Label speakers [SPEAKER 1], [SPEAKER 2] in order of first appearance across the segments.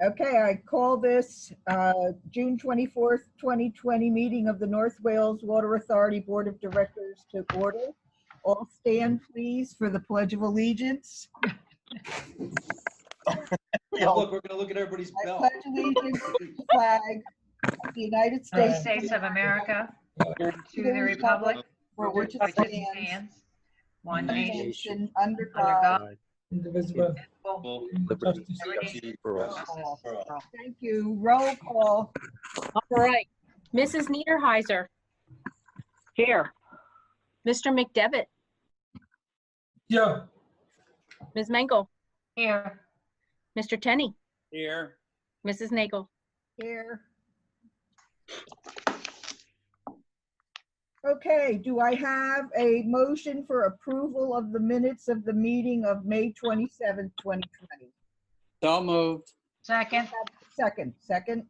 [SPEAKER 1] Okay, I call this June 24th, 2020 meeting of the North Wales Water Authority Board of Directors to order. All stand, please, for the Pledge of Allegiance.
[SPEAKER 2] Yeah, look, we're going to look at everybody's
[SPEAKER 1] I
[SPEAKER 2] belt.
[SPEAKER 1] pledge allegiance to the flag of the United States
[SPEAKER 3] of America, to the republic
[SPEAKER 1] for which it
[SPEAKER 3] which it
[SPEAKER 1] stands,
[SPEAKER 3] stands, one
[SPEAKER 1] one
[SPEAKER 3] nation,
[SPEAKER 1] nation, under
[SPEAKER 3] under
[SPEAKER 1] God.
[SPEAKER 3] God,
[SPEAKER 4] indivisible,
[SPEAKER 3] indivisible,
[SPEAKER 4] liberty,
[SPEAKER 3] liberty
[SPEAKER 4] for all.
[SPEAKER 1] all.
[SPEAKER 2] For all.
[SPEAKER 1] Thank you. Roll call.
[SPEAKER 5] All right. Mrs. Niederheiser.
[SPEAKER 6] Here.
[SPEAKER 5] Mr. McDevitt.
[SPEAKER 4] Yeah,
[SPEAKER 5] Ms. Mengel.
[SPEAKER 3] here,
[SPEAKER 5] Mr. Tenney.
[SPEAKER 2] Here.
[SPEAKER 5] Mrs. Nagel.
[SPEAKER 1] Here. Okay, do I have a motion for approval of the minutes of the meeting of May 27th, 2020?
[SPEAKER 2] So moved.
[SPEAKER 3] second,
[SPEAKER 1] Second.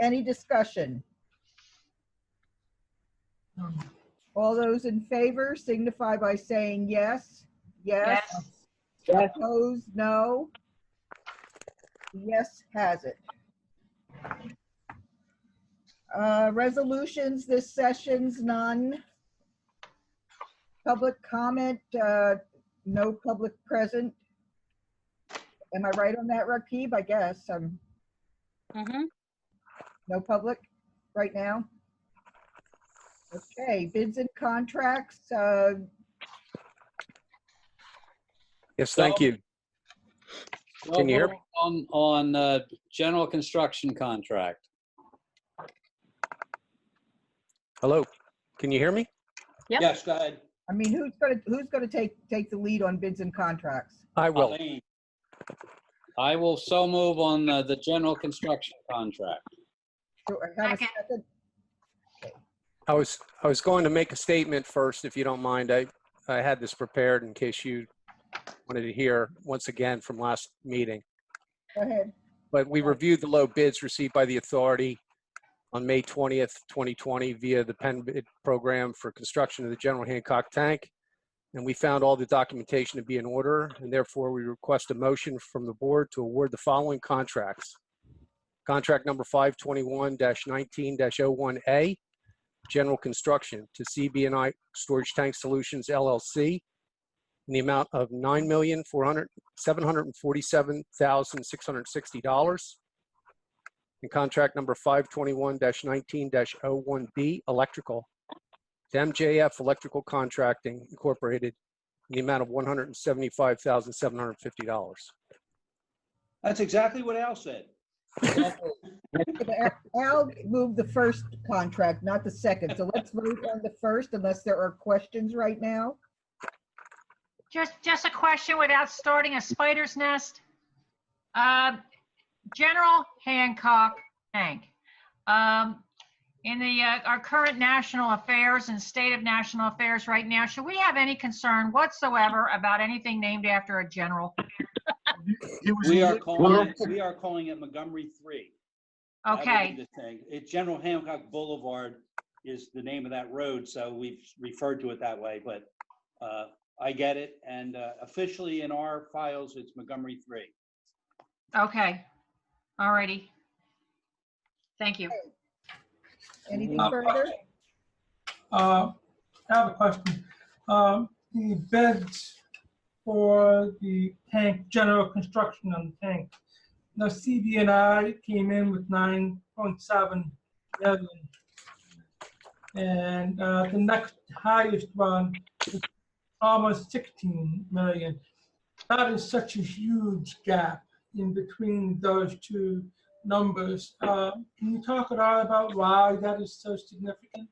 [SPEAKER 1] Any discussion? All those in favor signify by saying yes. Yes.
[SPEAKER 3] yes,
[SPEAKER 6] Yes.
[SPEAKER 1] Opposed, no. Yes has it. Resolutions, this session's none. Public comment, no public present. Am I right on that, Rakib? I guess. No public right now. Okay, bids and contracts.
[SPEAKER 7] Yes, thank you. Can you hear me?
[SPEAKER 2] On general construction contract.
[SPEAKER 7] Hello, can you hear me?
[SPEAKER 5] Yep.
[SPEAKER 2] Yes, go ahead.
[SPEAKER 1] I mean, who's gonna take the lead on bids and contracts?
[SPEAKER 7] I will.
[SPEAKER 2] Colleen. I will so move on the general construction contract.
[SPEAKER 1] Do I have a
[SPEAKER 3] Second.
[SPEAKER 1] second?
[SPEAKER 7] I was going to make a statement first, if you don't mind. I had this prepared in case you wanted to hear once again from last meeting.
[SPEAKER 1] Go ahead.
[SPEAKER 7] But we reviewed the low bids received by the authority on May 20th, 2020 via the Penn bid program for construction of the General Hancock tank. And we found all the documentation to be in order, and therefore we request a motion from the board to award the following contracts. Contract number 521-19-01A, general construction to CB&I Storage Tank Solutions LLC in the amount of $9,747,660. And contract number 521-19-01B, electrical to MJF Electrical Contracting Incorporated in the amount of $175,750.
[SPEAKER 2] That's exactly what Al said.
[SPEAKER 1] Al moved the first contract, not the second. So let's vote on the first unless there are questions right now.
[SPEAKER 3] just a question without starting a spider's nest. General Hancock tank. In our current national affairs and state of national affairs right now, should we have any concern whatsoever about anything named after a general?
[SPEAKER 2] We are calling it Montgomery 3. That would be
[SPEAKER 3] Okay,
[SPEAKER 2] the thing. It's General Hancock Boulevard is the name of that road, so we've referred to it that way, but I get it. And officially in our files, it's Montgomery 3.
[SPEAKER 3] okay, all righty. Thank you.
[SPEAKER 1] Anything further?
[SPEAKER 4] I have a question. The bids for the tank, general construction on the tank. The CB&I came in with 9.7 million. And the next highest one is almost 16 million. That is such a huge gap in between those two numbers. Can you talk at all about why that is so significant?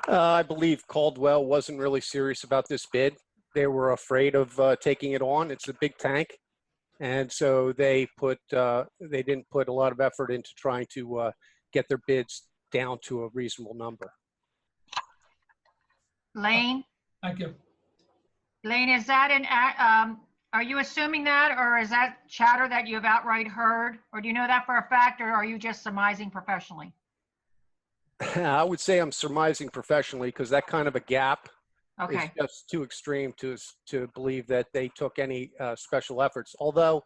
[SPEAKER 7] I believe Caldwell wasn't really serious about this bid. They were afraid of taking it on. It's a big tank. And so they didn't put a lot of effort into trying to get their bids down to a reasonable number.
[SPEAKER 3] Lane,
[SPEAKER 4] Thank you.
[SPEAKER 3] Lane, is that are you assuming that, or is that chatter that you have outright heard? Or do you know that for a fact, or are you just surmising professionally?
[SPEAKER 7] I would say I'm surmising professionally because that kind of a gap
[SPEAKER 3] Okay,
[SPEAKER 7] is just too extreme to believe that they took any special efforts. Although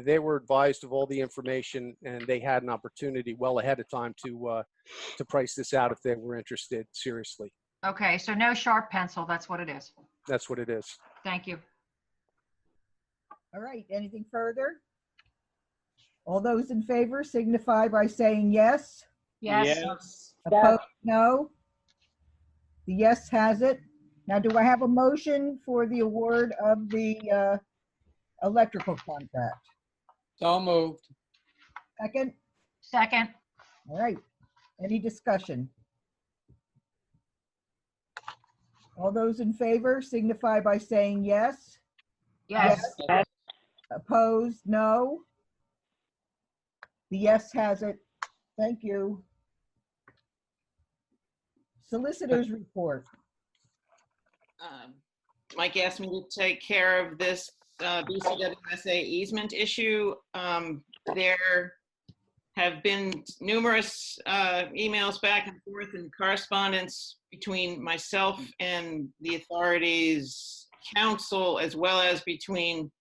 [SPEAKER 7] They were advised of all the information, and they had an opportunity well ahead of time to price this out if they were interested seriously.
[SPEAKER 3] Okay, so no sharp pencil, that's what it is.
[SPEAKER 7] That's what it is.
[SPEAKER 3] Thank you.
[SPEAKER 1] All right, anything further? All those in favor signify by saying yes.
[SPEAKER 3] Yes.
[SPEAKER 1] Opposed, no. The yes has it. Now, do I have a motion for the award of the electrical contract?
[SPEAKER 8] So moved.
[SPEAKER 1] Second?
[SPEAKER 3] Second.
[SPEAKER 1] All right. Any discussion? All those in favor signify by saying yes.
[SPEAKER 3] Yes.
[SPEAKER 6] Yes.
[SPEAKER 1] Opposed, no. The yes has it. Thank you. Solicitors report.
[SPEAKER 9] Mike asked me to take care of this BCWSA easement issue. There have been numerous emails back and forth and correspondence between myself and the authorities' counsel, as well as between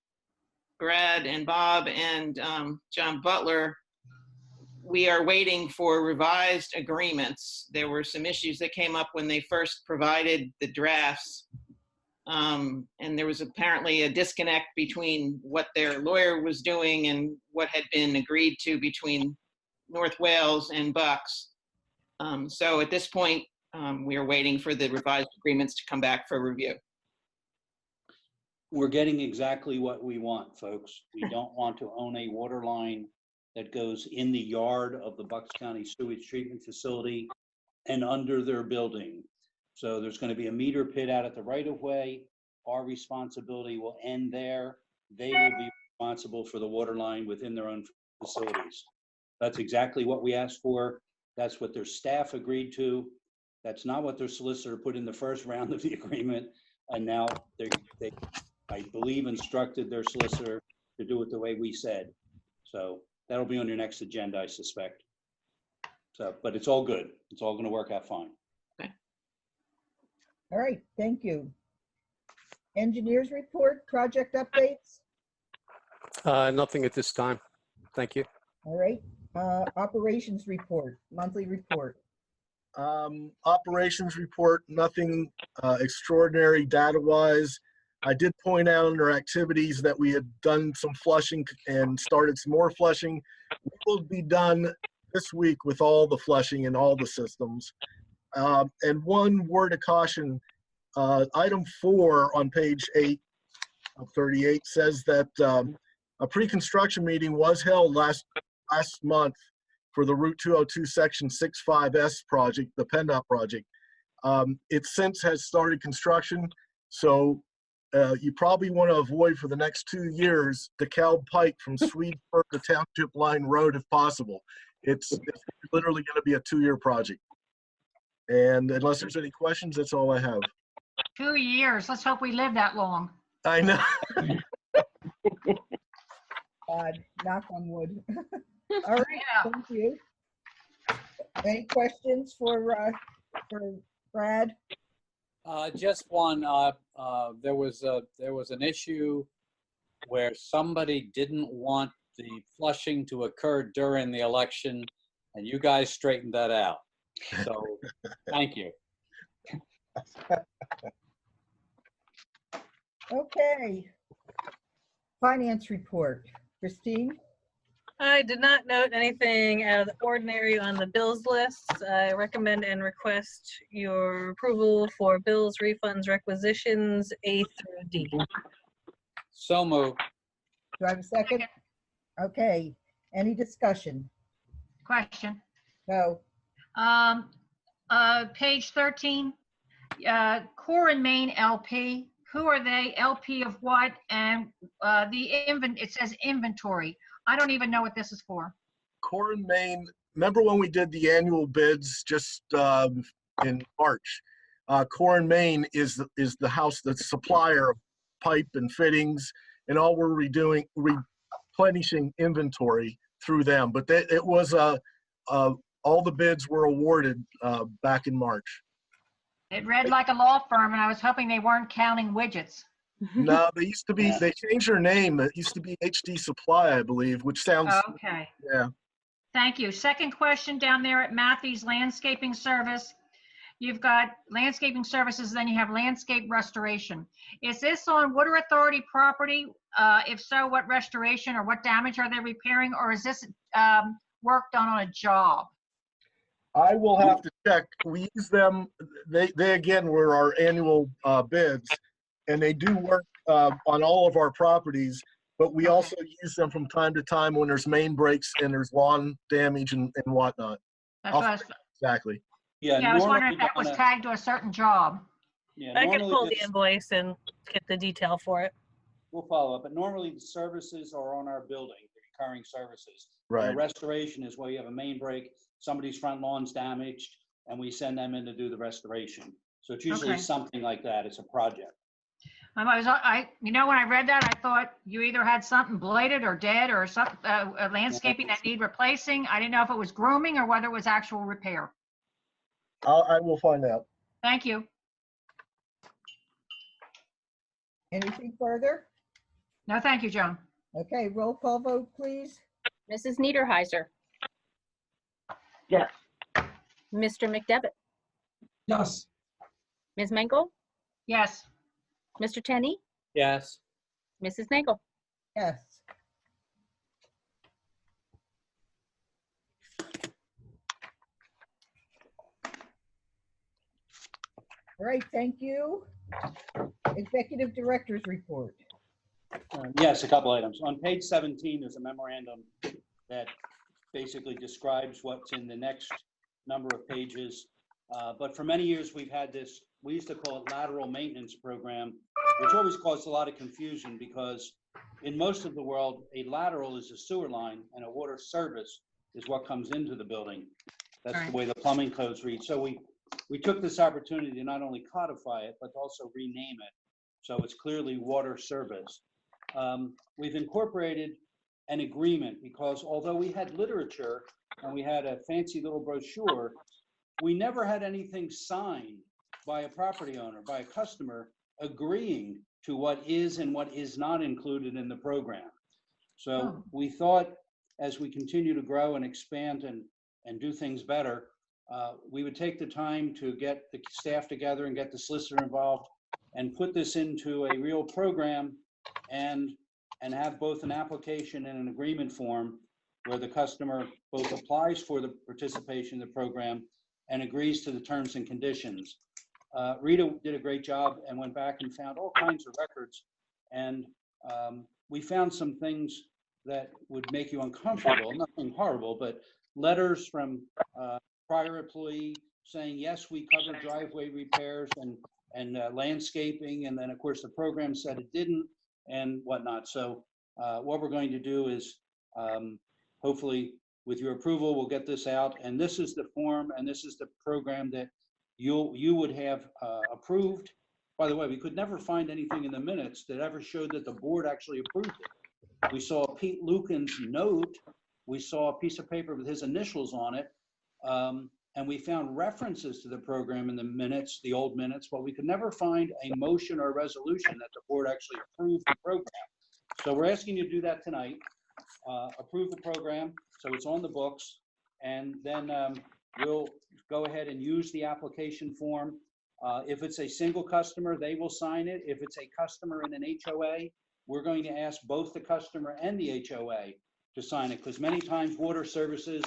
[SPEAKER 9] Brad and Bob and John Butler. We are waiting for revised agreements. There were some issues that came up when they first provided the drafts. And there was apparently a disconnect between what their lawyer was doing and what had been agreed to between North Wales and Bucks. So at this point, we are waiting for the revised agreements to come back for review.
[SPEAKER 2] We're getting exactly what we want, folks. We don't want to own a water line that goes in the yard of the Bucks County Sewage Treatment Facility and under their building. So there's going to be a meter pit out at the right of way. Our responsibility will end there. They will be responsible for the water line within their own facilities. That's exactly what we asked for. That's what their staff agreed to. That's not what their solicitor put in the first round of the agreement. And now they I believe, instructed their solicitor to do it the way we said. So that'll be on your next agenda, I suspect. So, but it's all good. It's all going to work out fine.
[SPEAKER 1] All right, thank you. Engineers report, project updates.
[SPEAKER 7] Nothing at this time. Thank you.
[SPEAKER 1] All right, operations report, monthly report.
[SPEAKER 10] Operations report, nothing extraordinary data-wise. I did point out under activities that we had done some flushing and started some more flushing. We will be done this week with all the flushing in all the systems. And one word of caution, item 4 on page 8 of 38 says that a pre-construction meeting was held last month for the Route 202 Section 65S project, the PennDOT project. It since has started construction, so you probably want to avoid for the next 2 years DeKalb Pike from Swedesburg to Township Line Road if possible. It's literally going to be a 2-year project. And unless there's any questions, that's all I have.
[SPEAKER 3] 2 years. Let's hope we live that long.
[SPEAKER 10] I know.
[SPEAKER 1] God, knock on wood. All right,
[SPEAKER 3] Yeah.
[SPEAKER 1] thank you. Any questions for Brad?
[SPEAKER 8] Just one. There was an issue where somebody didn't want the flushing to occur during the election, and you guys straightened that out. So, thank you.
[SPEAKER 1] Okay. Finance report. Christine?
[SPEAKER 5] I did not note anything out of the ordinary on the bills list. I recommend and request your approval for bills, refunds, requisitions, A through D.
[SPEAKER 8] So moved.
[SPEAKER 1] Do I have a second? Okay. Any discussion?
[SPEAKER 3] Question.
[SPEAKER 1] No.
[SPEAKER 3] Page 13, Core and Main LP. Who are they? LP of what? And it says inventory. I don't even know what this is for.
[SPEAKER 10] Core and Main, remember when we did the annual bids just in March? Core and Main is the house, the supplier of pipe and fittings, and all we're replenishing inventory through them. But it was all the bids were awarded back in March.
[SPEAKER 3] It read like a law firm, and I was hoping they weren't counting widgets.
[SPEAKER 10] No, they used to be,
[SPEAKER 2] Yeah.
[SPEAKER 10] they changed their name. It used to be HD Supply, I believe, which sounds,
[SPEAKER 3] Okay,
[SPEAKER 10] yeah.
[SPEAKER 3] thank you. Second question down there at Matthews Landscaping Service. You've got landscaping services, then you have landscape restoration. Is this on Water Authority property? If so, what restoration or what damage are they repairing? Or is this work done on a job?
[SPEAKER 10] I will have to check. We use them, they again were our annual bids, and they do work on all of our properties, but we also use them from time to time when there's main breaks and there's lawn damage and whatnot.
[SPEAKER 3] That's what I was,
[SPEAKER 10] Exactly.
[SPEAKER 2] Yeah,
[SPEAKER 3] yeah, I was wondering if
[SPEAKER 2] normally
[SPEAKER 3] that was
[SPEAKER 2] on a-
[SPEAKER 3] tagged to a certain job.
[SPEAKER 2] yeah,
[SPEAKER 5] I can
[SPEAKER 2] normally
[SPEAKER 5] pull the
[SPEAKER 2] it's-
[SPEAKER 5] invoice and get the detail for it.
[SPEAKER 2] We'll follow up, but normally the services are on our building, the recurring services. And
[SPEAKER 10] Right.
[SPEAKER 2] a restoration is where you have a main break, somebody's front lawn's damaged, and we send them in to do the restoration. So it's usually
[SPEAKER 3] Okay.
[SPEAKER 2] something like that. It's a project.
[SPEAKER 3] You know, when I read that, I thought you either had something blighted or dead or some landscaping that need replacing. I didn't know if it was grooming or whether it was actual repair.
[SPEAKER 10] I will find out.
[SPEAKER 3] Thank you.
[SPEAKER 1] Anything further?
[SPEAKER 3] No, thank you, Joan.
[SPEAKER 1] Okay, roll call vote, please.
[SPEAKER 11] Mrs. Niederheiser,
[SPEAKER 6] Yes.
[SPEAKER 11] Mr. McDevitt,
[SPEAKER 4] Yes.
[SPEAKER 11] Ms. Mengel,
[SPEAKER 3] Yes.
[SPEAKER 11] Mr. Tenney,
[SPEAKER 8] Yes.
[SPEAKER 11] Mrs. Nagel.
[SPEAKER 1] Yes. All right, thank you. Executive Director's Report.
[SPEAKER 2] Yes, a couple items. On page 17, there's a memorandum that basically describes what's in the next number of pages. But for many years, we've had this, we used to call it lateral maintenance program, which always caused a lot of confusion because in most of the world, a lateral is a sewer line and a water service is what comes into the building. That's the way the plumbing codes read. So we took this opportunity to not only codify it, but also rename it. So it's clearly water service. We've incorporated an agreement because although we had literature and we had a fancy little brochure, we never had anything signed by a property owner, by a customer, agreeing to what is and what is not included in the program. So we thought as we continue to grow and expand and do things better, we would take the time to get the staff together and get the solicitor involved and put this into a real program and have both an application and an agreement form where the customer both applies for the participation in the program and agrees to the terms and conditions. Rita did a great job and went back and found all kinds of records. And we found some things that would make you uncomfortable, nothing horrible, but letters from prior employee saying, yes, we cover driveway repairs and landscaping. And then of course the program said it didn't and whatnot. So what we're going to do is hopefully with your approval, we'll get this out. And this is the form and this is the program that you would have approved. By the way, we could never find anything in the minutes that ever showed that the board actually approved it. We saw Pete Lucan's note. We saw a piece of paper with his initials on it. And we found references to the program in the minutes, the old minutes, but we could never find a motion or resolution that the board actually approved the program. So we're asking you to do that tonight, approve the program, so it's on the books, and then we'll go ahead and use the application form. If it's a single customer, they will sign it. If it's a customer in an HOA, we're going to ask both the customer and the HOA to sign it, because many times water services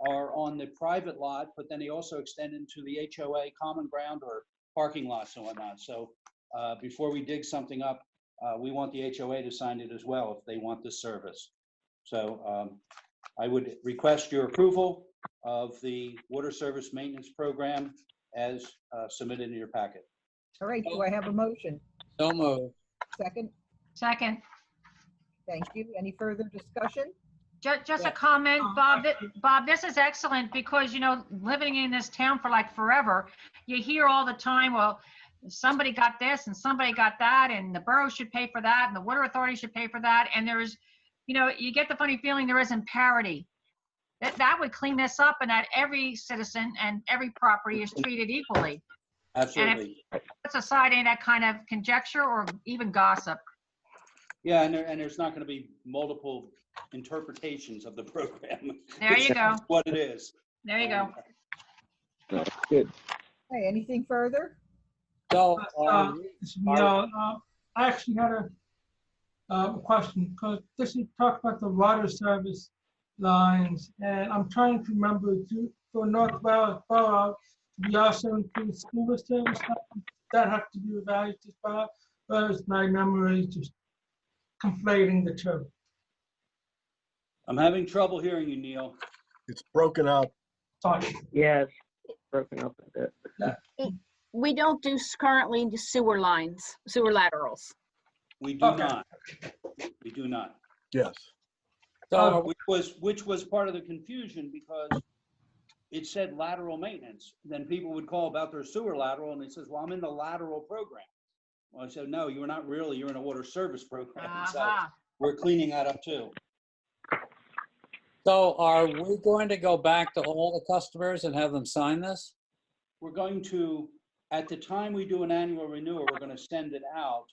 [SPEAKER 2] are on the private lot, but then they also extend into the HOA common ground or parking lots and whatnot. So before we dig something up, we want the HOA to sign it as well if they want this service. So I would request your approval of the water service maintenance program as submitted in your packet.
[SPEAKER 1] All right, do I have a motion?
[SPEAKER 8] So moved.
[SPEAKER 1] Second?
[SPEAKER 3] Second.
[SPEAKER 1] Thank you. Any further discussion?
[SPEAKER 3] Just a comment, Bob. Bob, this is excellent because, you know, living in this town for like forever, you hear all the time, well, somebody got this and somebody got that and the borough should pay for that and the water authority should pay for that. And there's, you know, you get the funny feeling there isn't parity. That would clean this up and that every citizen and every property is treated equally.
[SPEAKER 2] Absolutely.
[SPEAKER 3] Puts aside any of that kind of conjecture or even gossip.
[SPEAKER 2] Yeah, and there's not going to be multiple interpretations of the program.
[SPEAKER 3] There you
[SPEAKER 2] It's
[SPEAKER 3] go.
[SPEAKER 2] what it is.
[SPEAKER 3] There you go.
[SPEAKER 6] That's good.
[SPEAKER 1] Okay, anything further?
[SPEAKER 8] So,
[SPEAKER 4] No, I actually had a question, because this is talk about the water service lines, and I'm trying to remember for North Wales Borough, we also include school service lines. That have to be revised as well, or is my memory just conflating the two?
[SPEAKER 2] I'm having trouble hearing you, Neil.
[SPEAKER 10] It's broken up.
[SPEAKER 4] Sorry.
[SPEAKER 6] Yes, broken up a bit.
[SPEAKER 11] We don't do currently sewer lines, sewer laterals.
[SPEAKER 2] We do
[SPEAKER 4] Okay.
[SPEAKER 2] not. We do not.
[SPEAKER 10] Yes.
[SPEAKER 8] so
[SPEAKER 2] Which was part of the confusion, because it said lateral maintenance. Then people would call about their sewer lateral, and it says, well, I'm in the lateral program. Well, I said, no, you're not really. You're in a water service program. So
[SPEAKER 3] Uh-huh.
[SPEAKER 2] we're cleaning that up too.
[SPEAKER 8] So are we going to go back to all the customers and have them sign this?
[SPEAKER 2] We're going to, at the time we do an annual renewal, we're going to send it out.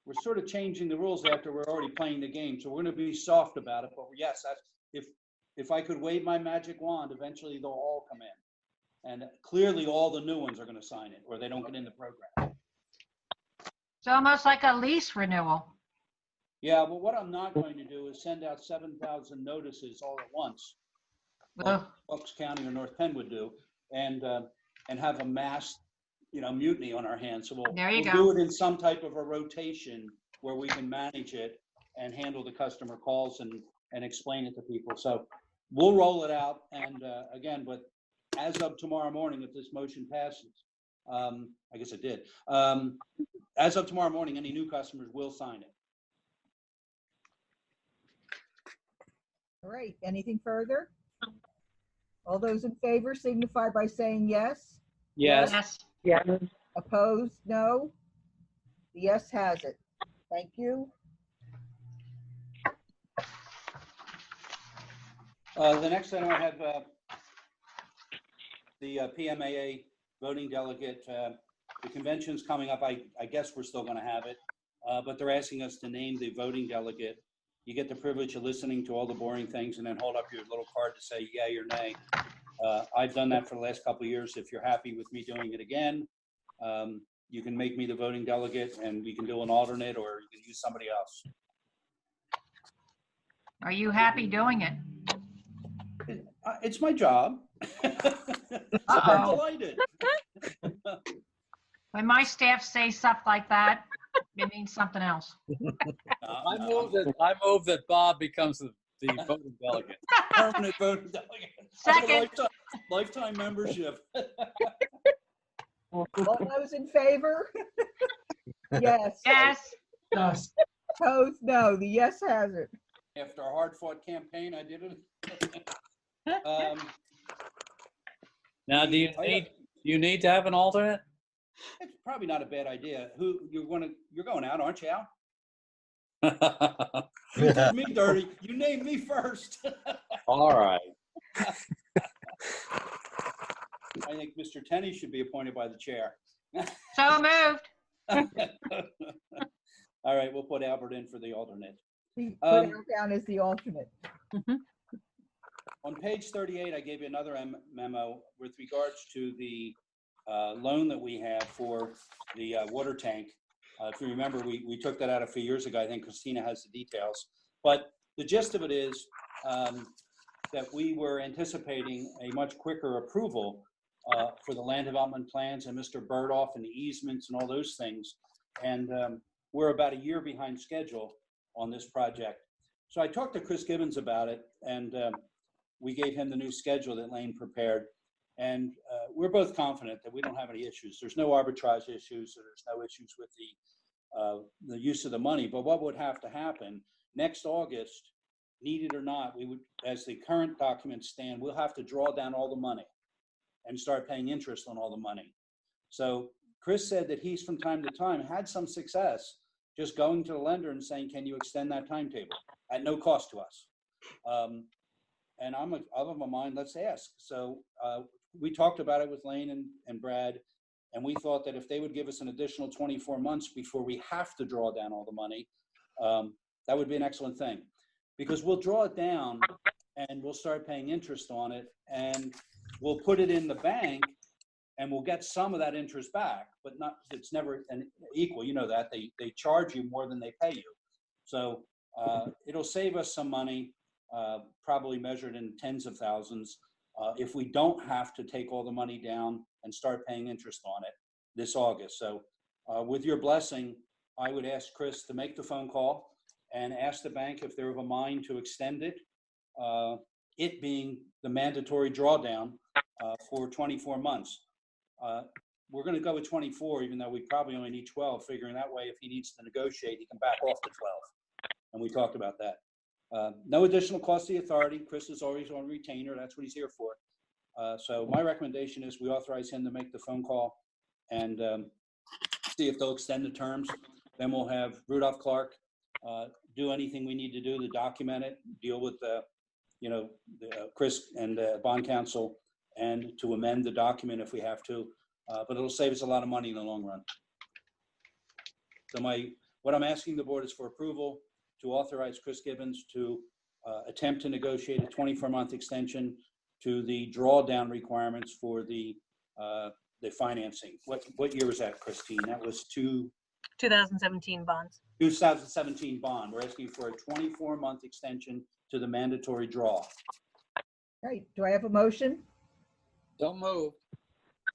[SPEAKER 2] We're sort of changing the rules after we're already playing the game, so we're going to be soft about it. But yes, if I could wave my magic wand, eventually they'll all come in, and clearly all the new ones are going to sign it, or they don't get in the program.
[SPEAKER 3] It's almost like a lease renewal.
[SPEAKER 2] Yeah, but what I'm not going to do is send out 7,000 notices all at once, like
[SPEAKER 3] Ugh.
[SPEAKER 2] Bucks County or North Penn would do, and have a mass, mutiny on our hands. So
[SPEAKER 3] There you
[SPEAKER 2] we'll
[SPEAKER 3] go.
[SPEAKER 2] do it in some type of a rotation where we can manage it and handle the customer calls and explain it to people. So we'll roll it out. And again, but as of tomorrow morning, if this motion passes, I guess it did. As of tomorrow morning, any new customers will sign it.
[SPEAKER 1] All right, anything further? All those in favor signify by saying yes.
[SPEAKER 8] Yes.
[SPEAKER 3] Yes.
[SPEAKER 6] Yes.
[SPEAKER 1] Opposed, no. The yes has it. Thank you.
[SPEAKER 2] The next item I have the PMAA voting delegate. The convention's coming up. I guess we're still going to have it, but they're asking us to name the voting delegate. You get the privilege of listening to all the boring things and then hold up your little card to say yay or nay. I've done that for the last couple of years. If you're happy with me doing it again, you can make me the voting delegate, and we can do an alternate, or you can use somebody else.
[SPEAKER 3] Are you happy doing it?
[SPEAKER 2] It's my job. I'm delighted.
[SPEAKER 3] When my staff say stuff like that, it means something else.
[SPEAKER 8] I move that Bob becomes the voting delegate.
[SPEAKER 2] Permanent voting delegate.
[SPEAKER 3] Second.
[SPEAKER 2] Lifetime membership.
[SPEAKER 1] All those in favor? Yes.
[SPEAKER 3] Yes.
[SPEAKER 4] Yes.
[SPEAKER 1] Opposed, no. The yes has it.
[SPEAKER 2] After a hard-fought campaign, I did it.
[SPEAKER 8] Now, do you need to have an alternate?
[SPEAKER 2] It's probably not a bad idea. Who you're going out, aren't you, Al? You did me dirty. You named me first.
[SPEAKER 8] All right.
[SPEAKER 2] I think Mr. Tenney should be appointed by the chair.
[SPEAKER 3] So moved.
[SPEAKER 2] All right, we'll put Albert in for the alternate.
[SPEAKER 1] Put Al down as the alternate.
[SPEAKER 2] On page 38, I gave you another memo with regards to the loan that we have for the water tank. If you remember, we took that out a few years ago. I think Christina has the details. But the gist of it is that we were anticipating a much quicker approval for the land development plans and Mr. Burdoff and the easements and all those things. And we're about a year behind schedule on this project. So I talked to Chris Gibbons about it, and we gave him the new schedule that Lane prepared. And we're both confident that we don't have any issues. There's no arbitrage issues, or there's no issues with the use of the money. But what would have to happen next August, need it or not, we would, as the current documents stand, we'll have to draw down all the money and start paying interest on all the money. So Chris said that he's from time to time had some success just going to the lender and saying, can you extend that timetable at no cost to us? and I'm of a mind, let's ask. So we talked about it with Lane and Brad, and we thought that if they would give us an additional 24 months before we have to draw down all the money, that would be an excellent thing. Because we'll draw it down and we'll start paying interest on it, and we'll put it in the bank and we'll get some of that interest back, but not, it's never an equal, you know that, they charge you more than they pay you. So it'll save us some money, probably measured in tens of thousands, if we don't have to take all the money down and start paying interest on it this August. So with your blessing, I would ask Chris to make the phone call and ask the bank if they're of a mind to extend it, it being the mandatory drawdown for 24 months. We're going to go with 24, even though we probably only need 12, figuring that way if he needs to negotiate, he can back off to 12. And we talked about that. No additional cost to the authority. Chris is always on retainer. That's what he's here for. So my recommendation is we authorize him to make the phone call and see if they'll extend the terms. Then we'll have Rudolph Clark do anything we need to do to document it, deal with Chris and bond counsel, and to amend the document if we have to. But it'll save us a lot of money in the long run. So what I'm asking the board is for approval to authorize Chris Gibbons to attempt to negotiate a 24-month extension to the drawdown requirements for the financing. What year was that, Christine? That was
[SPEAKER 5] 2017 bonds.
[SPEAKER 2] 2017 bond. We're asking for a 24-month extension to the mandatory draw.
[SPEAKER 1] Right, do I have a motion?
[SPEAKER 8] Don't move.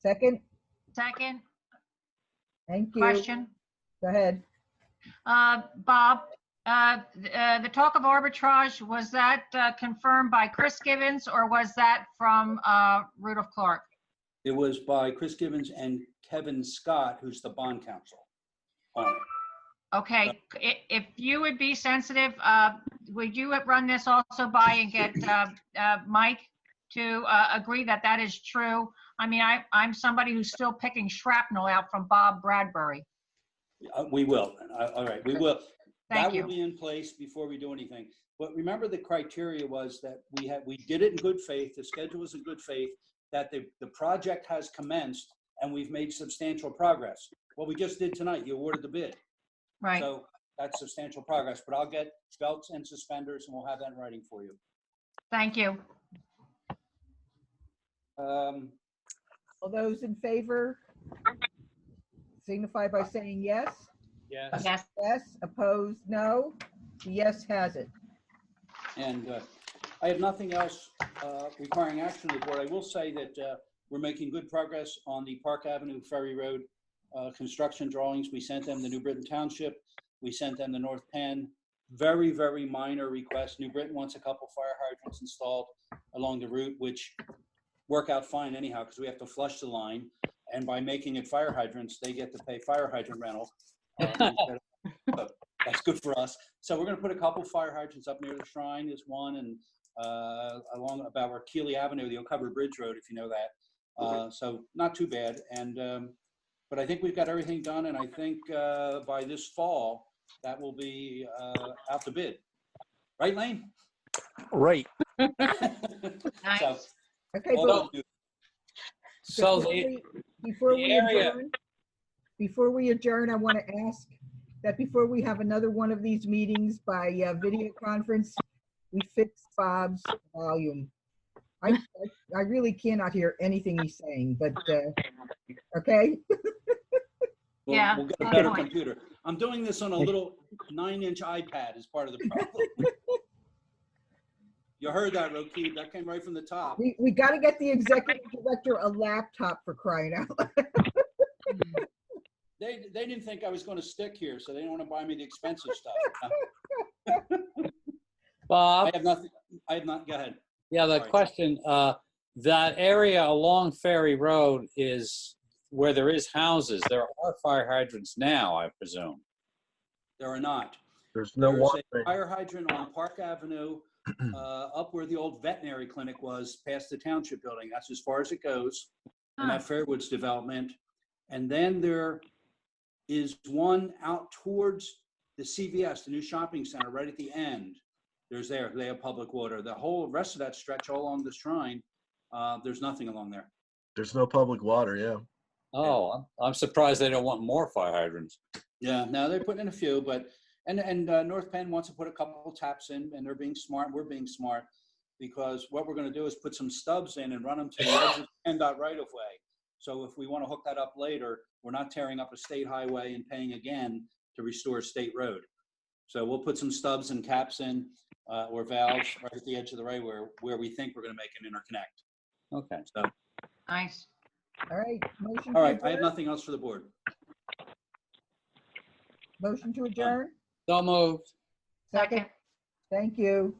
[SPEAKER 1] Second?
[SPEAKER 3] Second,
[SPEAKER 1] Thank you.
[SPEAKER 3] question.
[SPEAKER 1] Go ahead.
[SPEAKER 3] Bob, the talk of arbitrage, was that confirmed by Chris Gibbons or was that from Rudolph Clark?
[SPEAKER 2] It was by Chris Gibbons and Kevin Scott, who's the bond counsel on it.
[SPEAKER 3] Okay, if you would be sensitive, would you run this also by and get Mike to agree that that is true? I mean, I'm somebody who's still picking shrapnel out from Bob Bradbury.
[SPEAKER 2] We will. All right, we will.
[SPEAKER 3] Thank you.
[SPEAKER 2] That will be in place before we do anything. But remember, the criteria was that we did it in good faith. The schedule was in good faith, that the project has commenced and we've made substantial progress. What we just did tonight, you awarded the bid.
[SPEAKER 3] Right.
[SPEAKER 2] So that's substantial progress, but I'll get belts and suspenders and we'll have that in writing for you.
[SPEAKER 3] Thank you.
[SPEAKER 1] All those in favor signify by saying yes.
[SPEAKER 8] Yes.
[SPEAKER 3] Yes.
[SPEAKER 1] Yes, opposed, no. The yes has it.
[SPEAKER 2] And I have nothing else requiring action of the board. I will say that we're making good progress on the Park Avenue Ferry Road construction drawings. We sent them to New Britain Township. We sent them to North Penn. Very, very minor requests. New Britain wants a couple fire hydrants installed along the route, which work out fine anyhow, because we have to flush the line. And by making it fire hydrants, they get to pay fire hydrant rental. So that's good for us. So we're going to put a couple fire hydrants up near the shrine is one, and along about where Keeley Avenue, the O'Cover Bridge Road, if you know that. So not too bad. And but I think we've got everything done, and I think by this fall that will be out to bid. Right, Lane?
[SPEAKER 7] Right.
[SPEAKER 2] So,
[SPEAKER 1] Okay,
[SPEAKER 8] Well,
[SPEAKER 1] but
[SPEAKER 8] So
[SPEAKER 1] before
[SPEAKER 8] the
[SPEAKER 1] we
[SPEAKER 8] area-
[SPEAKER 1] adjourn, before we adjourn, I want to ask that before we have another one of these meetings by video conference, we fix Bob's volume. I really cannot hear anything he's saying, but okay.
[SPEAKER 3] Yeah,
[SPEAKER 2] we'll get a
[SPEAKER 3] good
[SPEAKER 2] better
[SPEAKER 3] point.
[SPEAKER 2] computer. I'm doing this on a little 9-inch iPad as part of the problem. You heard that, Rokeeb. That came right from the top.
[SPEAKER 1] We got to get the executive director a laptop, for crying out loud.
[SPEAKER 2] They didn't think I was going to stick here, so they didn't want to buy me the expensive stuff.
[SPEAKER 8] Bob,
[SPEAKER 2] I have nothing. I have not. Go ahead.
[SPEAKER 8] yeah, the
[SPEAKER 2] Sorry.
[SPEAKER 8] question, that area along Ferry Road is where there is houses. There are fire hydrants now, I presume.
[SPEAKER 2] There are not.
[SPEAKER 10] There's no
[SPEAKER 2] There's
[SPEAKER 10] water.
[SPEAKER 2] a fire hydrant on Park Avenue, up where the old veterinary clinic was, past the township building. That's as far as it goes in that Fairwoods development. And then there is one out towards the CVS, the new shopping center, right at the end. They have public water. The whole rest of that stretch all along the Shrine, there's nothing along there.
[SPEAKER 10] There's no public water, yeah.
[SPEAKER 8] Oh, I'm surprised they don't want more fire hydrants.
[SPEAKER 2] Yeah, no, they're putting in a few, but, and North Penn wants to put a couple taps in, and they're being smart, we're being smart, because what we're gonna do is put some stubs in and run them to the edge of the PennDOT right of way. So if we wanna hook that up later, we're not tearing up a state highway and paying again to restore a state road. So we'll put some stubs and caps in, or valves right at the edge of the right where we think we're gonna make an interconnect.
[SPEAKER 8] Okay.
[SPEAKER 2] So,
[SPEAKER 3] Nice.
[SPEAKER 1] All right, motion
[SPEAKER 2] all
[SPEAKER 1] to
[SPEAKER 2] right, I have
[SPEAKER 1] adjourn?
[SPEAKER 2] nothing else for the board.
[SPEAKER 1] Motion to adjourn?
[SPEAKER 8] So moved.
[SPEAKER 1] Second. Thank you.